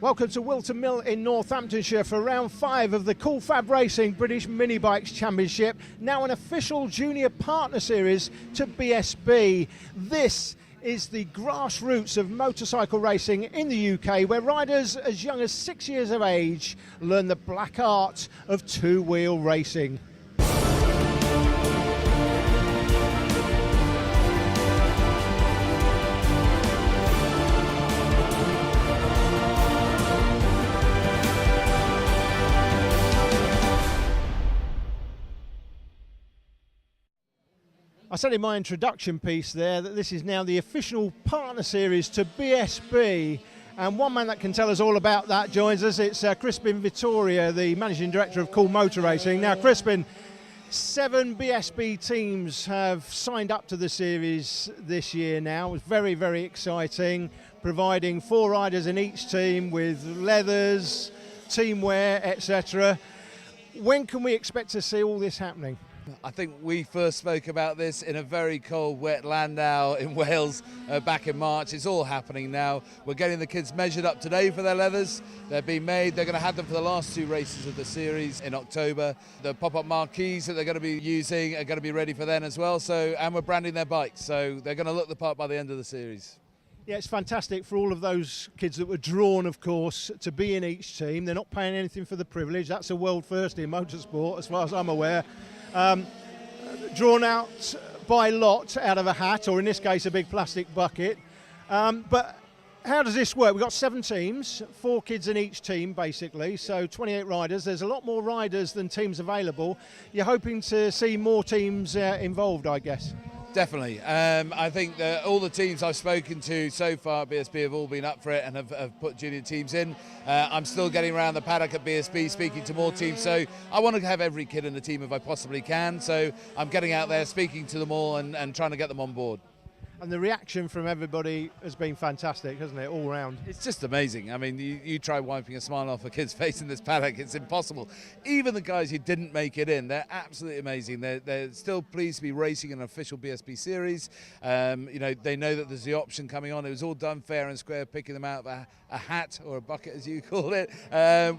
Welcome to Whilton Mill in Northamptonshire for round 5 of the FAB-Racing British Minibikes Championship, now an official junior partner series to BSB. This is the grassroots of motorcycle racing in the UK, where riders as young as 6 years of age learn the black art of two-wheel racing. I said in my introduction piece there that this is now the official partner series to BSB, and one man that can tell us all about that joins us. It's Crispin Vittoria, the Managing Director of Cool Motor Racing. Now Crispin, 7 BSB teams have signed up to the series this year now. It's very, very exciting, providing 4 riders in each team with leathers, team wear, etc. When can we expect to see all this happening? I think we first spoke about this in a very cold, wet Landau in Wales back in March. It's all happening now. We're getting the kids measured up today for their leathers. They're being made. They're going to have them for the last 2 races of the series in October. The pop-up marquees that they're going to be using are going to be ready for then as well. And we're branding their bikes, so they're going to look the part by the end of the series. Yeah, it's fantastic for all of those kids that were drawn, of course, to be in each team. They're not paying anything for the privilege. That's a world first in motorsport, as far as I'm aware. Drawn out by lot out of a hat, or in this case a big plastic bucket. But how does this work? We've got 7 teams, 4 kids in each team basically, so 28 riders. There's a lot more riders than teams available. You're hoping to see more teams involved, I guess. Definitely. I think that all the teams I've spoken to so far at BSB have all been up for it and have put junior teams in. I'm still getting around the paddock at BSB speaking to more teams, so I want to have every kid in the team if I possibly can. So I'm getting out there, speaking to them all and trying to get them on board. And the reaction from everybody has been fantastic, hasn't it, all round? It's just amazing. I mean, you try wiping a smile off a kid's face in this paddock, it's impossible. Even the guys who didn't make it in, they're absolutely amazing. They're still pleased to be racing in an official BSB series. You know, they know that there's the option coming on. It was all done fair and square, picking them out of a hat, or a bucket as you call it,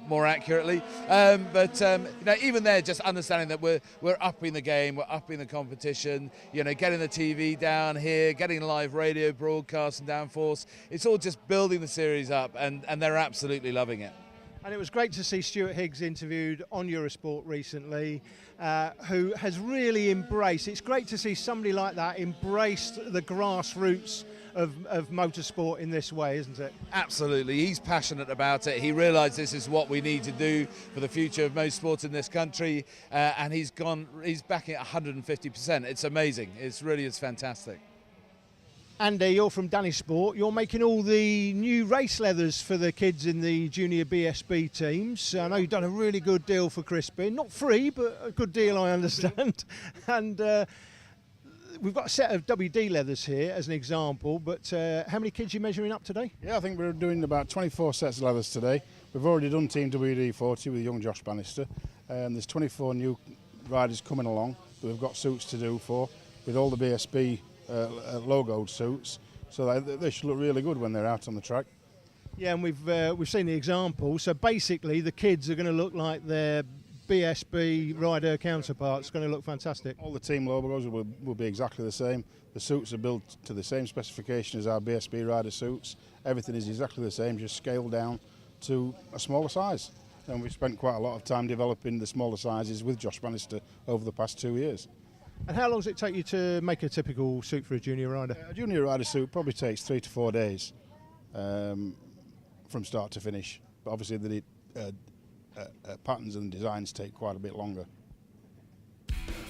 more accurately. You know, even there, just understanding that we're upping the game, we're upping the competition, you know, getting the TV down here, getting live radio broadcasts and downforce. It's all just building the series up, and they're absolutely loving it. And it was great to see Stuart Higgs interviewed on Eurosport recently, who has really embraced, it's great to see somebody like that embrace the grassroots of motorsport in this way, isn't it? Absolutely. He's passionate about it. He realised this is what we need to do for the future of motorsport in this country, and he's backing it 150%. It's amazing. It's fantastic. Andy, you're from Danish Sport. You're making all the new race leathers for the kids in the junior BSB teams. I know you've done a really good deal for Crispin. Not free, but a good deal, I understand. And we've got a set of WD leathers here as an example, but how many kids are you measuring up today? Yeah, I think we're doing about 24 sets of leathers today. We've already done Team WD-40 with young Josh Bannister. There's 24 new riders coming along that we've got suits to do for, with all the BSB logoed suits, so they should look really good when they're out on the track. Yeah, and we've seen the example. So basically, the kids are going to look like their BSB rider counterparts. It's going to look fantastic. All the team logos will be exactly the same. The suits are built to the same specification as our BSB rider suits. Everything is exactly the same, just scaled down to a smaller size. And we've spent quite a lot of time developing the smaller sizes with Josh Bannister over the past 2 years. And how long does it take you to make a typical suit for a junior rider? A junior rider suit probably takes 3 to 4 days from start to finish. But obviously the patterns and designs take quite a bit longer.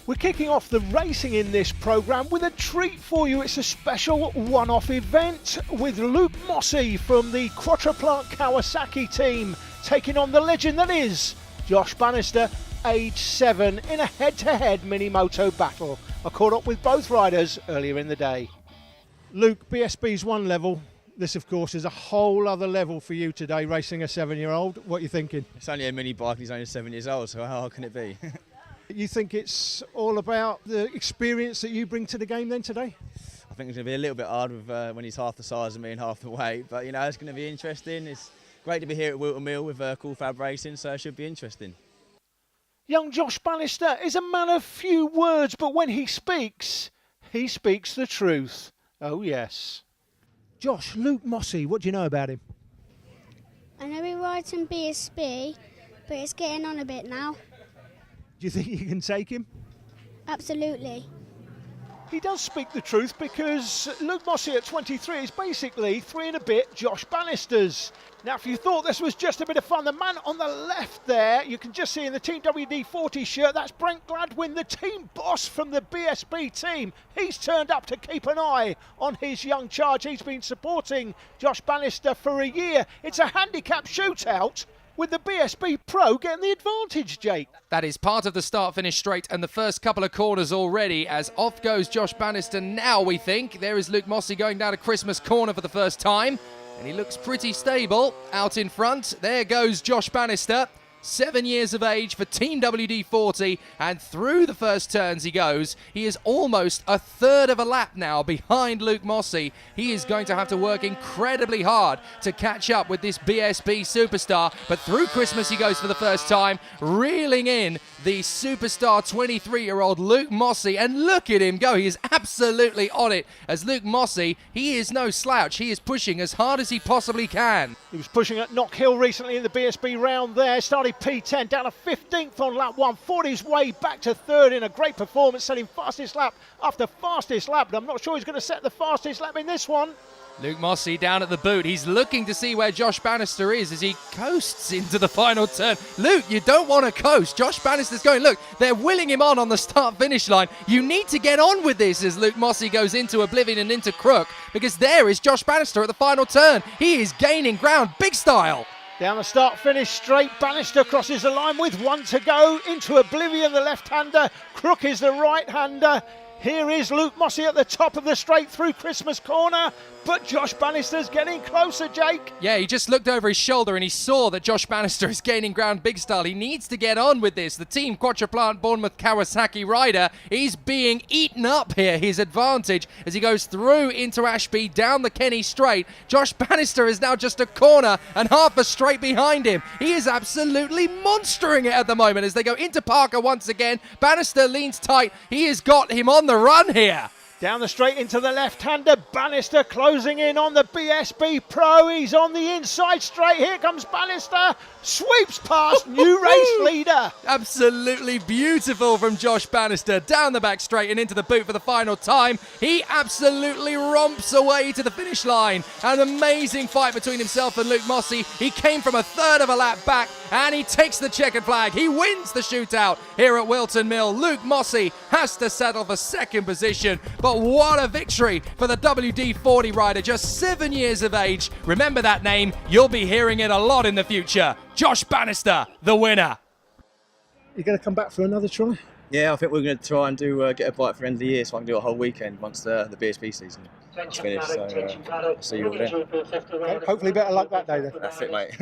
We're kicking off the racing in this programme with a treat for you. It's a special one-off event with Luke Mossey from the Quattraplant Kawasaki team taking on the legend that is Josh Bannister, age 7, in a head-to-head mini-moto battle. I caught up with both riders earlier in the day. Luke, BSB's one level. This, of course, is a whole other level for you today, racing a 7-year-old. What are you thinking? It's only a mini bike and he's only 7 years old, so how hard can it be? You think it's all about the experience that you bring to the game then today? I think it's going to be a little bit hard with, when he's half the size of me and half the weight, but you know, it's going to be interesting. Great to be here at Whilton Mill with cool FAB-Racing, so it should be interesting. Young Josh Bannister is a man of few words, but when he speaks the truth. Oh yes. Josh, Luke Mossey, what do you know about him? I know he rides in BSB, but it's getting on a bit now. Do you think you can take him? Absolutely. He does speak the truth because Luke Mossey at 23 is basically 3 and a bit Josh Bannisters. Now, if you thought this was just a bit of fun, the man on the left there, you can just see in the Team WD-40 shirt, that's Brent Gladwin, the team boss from the BSB team. He's turned up to keep an eye on his young charge. He's been supporting Josh Bannister for a year. It's a handicap shootout, with the BSB Pro getting the advantage, Jake. That is part of the start-finish straight and the first couple of corners already as off goes Josh Bannister now, we think. There is Luke Mossey going down to Christmas corner for the first time. And he looks pretty stable out in front. There goes Josh Bannister. 7 years of age for Team WD-40, and through the first turns he goes. He is almost a third of a lap now behind Luke Mossey. He is going to have to work incredibly hard to catch up with this BSB superstar, but through Christmas he goes for the first time, reeling in the superstar 23-year-old Luke Mossey, and look at him go. He is absolutely on it as Luke Mossey, he is no slouch. He is pushing as hard as he possibly can. He was pushing at Knock Hill recently in the BSB round there, started P10 down to 15th on lap 1, fought his way back to third in a great performance, setting fastest lap after fastest lap, but I'm not sure he's going to set the fastest lap in this one. Luke Mossey down at the boot. He's looking to see where Josh Bannister is as he coasts into the final turn. Luke, you don't want to coast. Josh Bannister's going, look, they're willing him on the start-finish line. You need to get on with this as Luke Mossey goes into oblivion and into crook, because there is Josh Bannister at the final turn. He is gaining ground, big style. Down the start-finish straight, Bannister crosses the line with 1 to go. Into oblivion, the left-hander. Crook is the right-hander. Here is Luke Mossey at the top of the straight through Christmas corner, but Josh Bannister's getting closer, Jake. Yeah, he just looked over his shoulder and he saw that Josh Bannister is gaining ground big style. He needs to get on with this. The team quadruplant Bournemouth Kawasaki rider is being eaten up here, his advantage, as he goes through into Ashby, down the Kenny straight. Josh Bannister is now just a corner and half a straight behind him. He is absolutely monstering it at the moment as they go into Parker once again. Bannister leans tight. He has got him on the run here. Down the straight into the left-hander, Bannister closing in on the BSB Pro. He's on the inside straight. Here comes Bannister. Sweeps past new race leader. Absolutely beautiful from Josh Bannister. Down the back straight and into the boot for the final time. He absolutely romps away to the finish line. An amazing fight between himself and Luke Mossey. He came from a third of a lap back and he takes the checkered flag. He wins the shootout here at Whilton Mill. Luke Mossey has to settle for second position, but what a victory for the WD-40 rider, just 7 years of age. Remember that name, you'll be hearing it a lot in the future. Josh Bannister, the winner. You're going to come back for another try? Yeah, I think we're going to try and get a bike for the end of the year so I can do a whole weekend once the BSB season is finished. So I'll see you all then. Okay, hopefully better luck that day then. That's it, mate.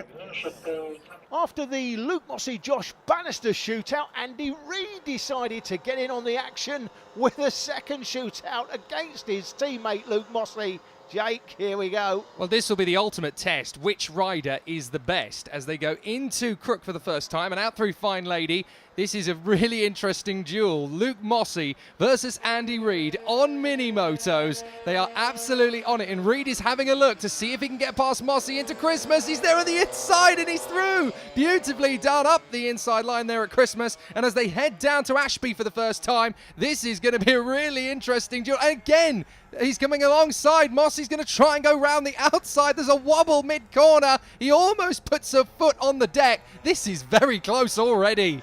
After the Luke Mossey-Josh Bannister shootout, Andy Reid decided to get in on the action with a second shootout against his teammate Luke Mossey. Jake, here we go. Well, this will be the ultimate test. Which rider is the best as they go into Crook for the first time and out through Fine Lady. This is a really interesting duel. Luke Mossey versus Andy Reid on mini motos. They are absolutely on it, and Reid is having a look to see if he can get past Mossey into Christmas. He's there on the inside and he's through. Beautifully done up the inside line there at Christmas. And as they head down to Ashby for the first time, this is going to be a really interesting duel. And again, he's coming alongside. Mossey's going to try and go round the outside. There's a wobble mid-corner. He almost puts a foot on the deck. This is very close already.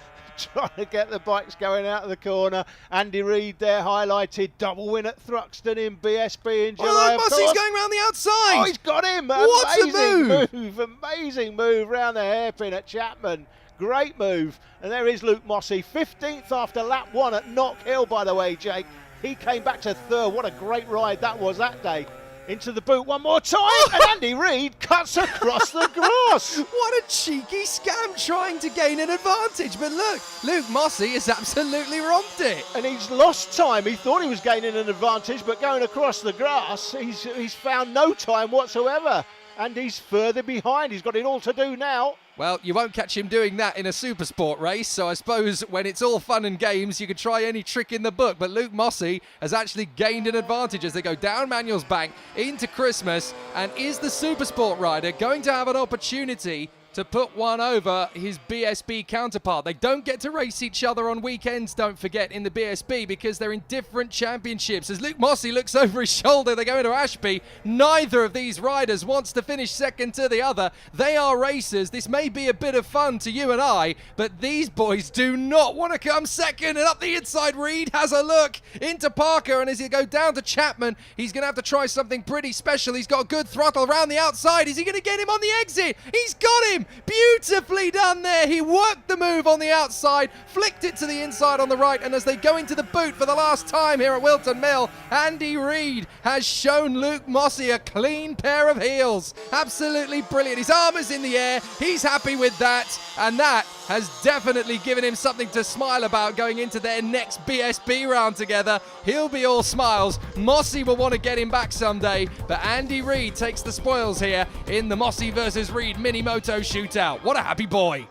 Trying to get the bikes going out of the corner. Andy Reid there highlighted. Double win at Thruxton in BSB in July. Oh, Mossey's going round the outside. Oh, he's got him. What Amazing move. Amazing move round the hairpin at Chapman. Great move. And there is Luke Mossey, 15th after lap 1 at Knock Hill, by the way, Jake. He came back to third. What a great ride that was that day. Into the boot one more time, and Andy Reid cuts across the grass. What a cheeky scam trying to gain an advantage. But look, Luke Mossey has absolutely romped it. And he's lost time. He thought he was gaining an advantage, but going across the grass, he's found no time whatsoever. and he's further behind. He's got it all to do now. Well, you won't catch him doing that in a super sport race, so I suppose when it's all fun and games, you could try any trick in the book. But Luke Mossey has actually gained an advantage as they go down Manuel's Bank into Christmas. And is the super sport rider going to have an opportunity to put one over his BSB counterpart? They don't get to race each other on weekends, don't forget, in the BSB, because they're in different championships. As Luke Mossey looks over his shoulder, they go into Ashby. Neither of these riders wants to finish second to the other. They are racers. This may be a bit of fun to you and I, but these boys do not want to come second. And up the inside, Reed has a look into Parker, and as he go down to Chapman, he's going to have to try something pretty special. He's got a good throttle around the outside. Is he going to get him on the exit? He's got him! Beautifully done there. He worked the move on the outside, flicked it to the inside on the right, and as they go into the boot for the last time here at Whilton Mill, Andy Reid has shown Luke Mossey a clean pair of heels. Absolutely brilliant. His arm is in the air. He's happy with that, and that has definitely given him something to smile about going into their next BSB round together. He'll be all smiles. Mossey will want to get him back someday, but Andy Reid takes the spoils here in the Mossey versus Reid mini moto shootout. What a happy boy.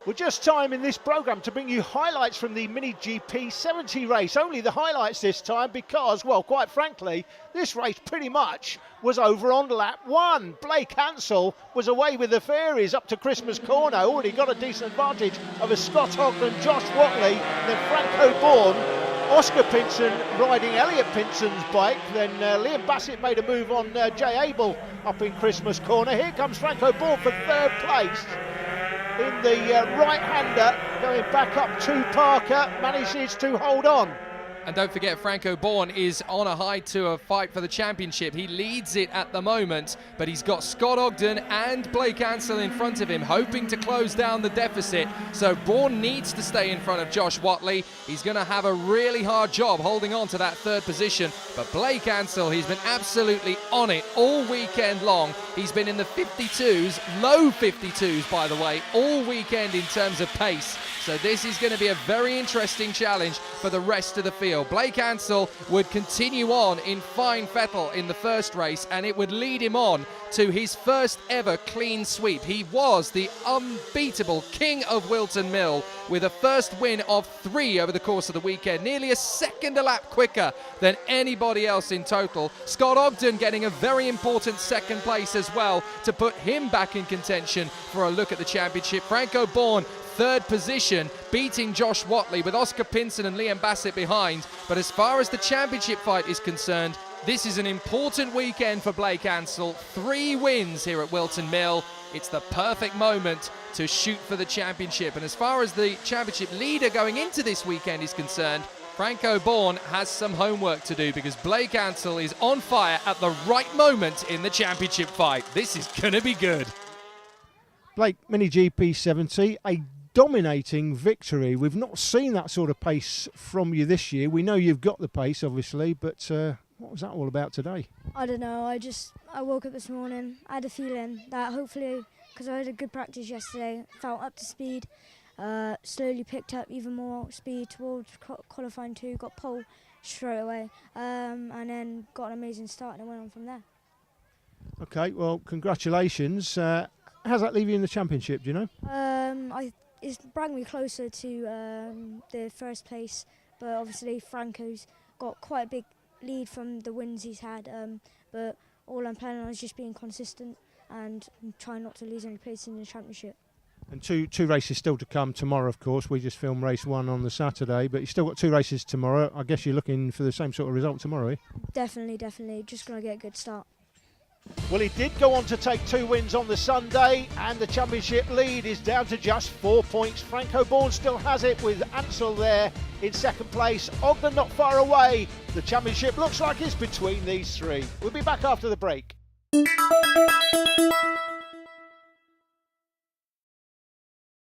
We're just time in this programme to bring you highlights from the Mini GP 70 race. Only the highlights this time because, well, quite frankly, this race pretty much was over on lap 1. Blake Hansel was away with the fairies up to Christmas Corner. Already got a decent advantage over Scott Ogden, Josh Watley, then Franco Bourne, Oscar Pinson riding Elliot Pinson's bike. Then Liam Bassett made a move on Jay Abel up in Christmas Corner. Here comes Franco Bourne for third place. In the right-hander, going back up to Parker, manages to hold on. And don't forget, Franco Bourne is on a high to a fight for the championship. He leads it at the moment, but he's got Scott Ogden and Blake Ansell in front of him, hoping to close down the deficit. So Bourne needs to stay in front of Josh Watley. He's going to have a really hard job holding on to that third position. But Blake Ansell, he's been absolutely on it all weekend long. He's been in the 52s, low 52s, by the way, all weekend in terms of pace. So this is going to be a very interesting challenge for the rest of the field. Blake Ansell would continue on in fine fettle in the first race, and it would lead him on to his first ever clean sweep. He was the unbeatable king of Whilton Mill with a first win of 3 over the course of the weekend, nearly a second a lap quicker than anybody else in total. Scott Ogden getting a very important second place as well to put him back in contention for a look at the championship. Franco Bourne, third position, beating Josh Watley with Oscar Pinson and Liam Bassett behind. But as far as the championship fight is concerned, this is an important weekend for Blake Ansell. 3 wins here at Whilton Mill. It's the perfect moment to shoot for the championship. And as far as the championship leader going into this weekend is concerned, Franco Bourne has some homework to do because Blake Ansell is on fire at the right moment in the championship fight. This is going to be good. Blake, Mini GP 70, a dominating victory. We've not seen that sort of pace from you this year. We know you've got the pace, obviously, but what was that all about today? I don't know. I woke up this morning. I had a feeling that hopefully, because I had a good practice yesterday, felt up to speed. Slowly picked up even more speed towards qualifying 2. Got pole straight away, and then got an amazing start, and I went on from there. Okay, well, congratulations. How's that leave you in the championship? Do you know? It's brought me closer to the first place, but obviously Franco's got quite a big lead from the wins he's had, but all I'm planning on is just being consistent and trying not to lose any place in the championship. And two races still to come tomorrow, of course. We just filmed race 1 on the Saturday, but you've still got 2 races tomorrow. I guess you're looking for the same sort of result tomorrow, eh? Definitely. Just going to get a good start. Well, he did go on to take 2 wins on the Sunday, and the championship lead is down to just 4 points. Franco Bourne still has it with Ansell there in second place. Ogden not far away. The championship looks like it's between these 3. We'll be back after the break.